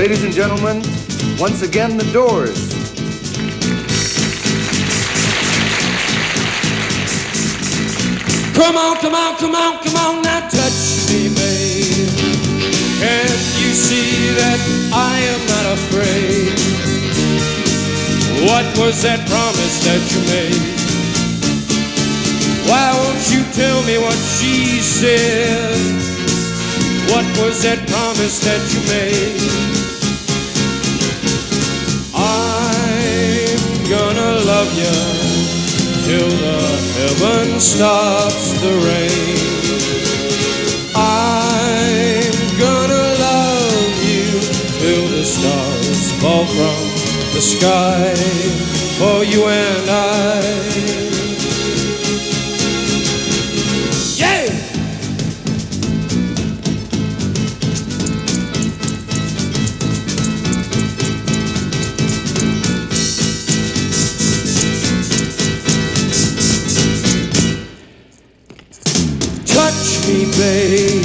Ladies and gentlemen, once again, the Doors. Come on, come on, come on, come on, now touch me, babe. Can't you see that I am not afraid? What was that promise that you made? Why won't you tell me what she said? What was that promise that you made? I'm gonna love you till the heaven stops the rain. I'm gonna love you till the stars fall from the sky for you and I. Babe,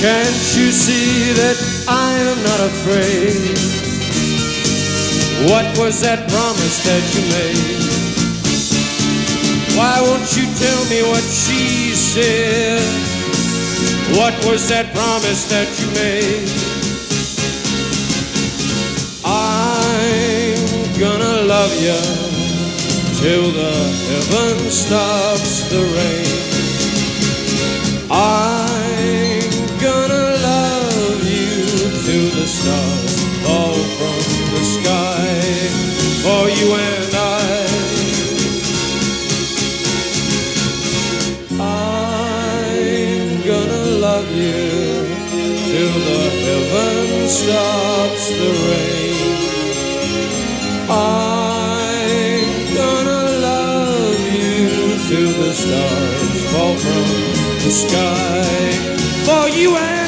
can't you see that I am not afraid? What was that promise that you made? Why won't you tell me what she said? What was that promise that you made? I'm gonna love you till the heaven stops the rain. I'm gonna love you till the stars fall from the sky for you and I. I'm gonna love you till the heaven stops the rain. I'm gonna love you till the stars fall from the sky for you and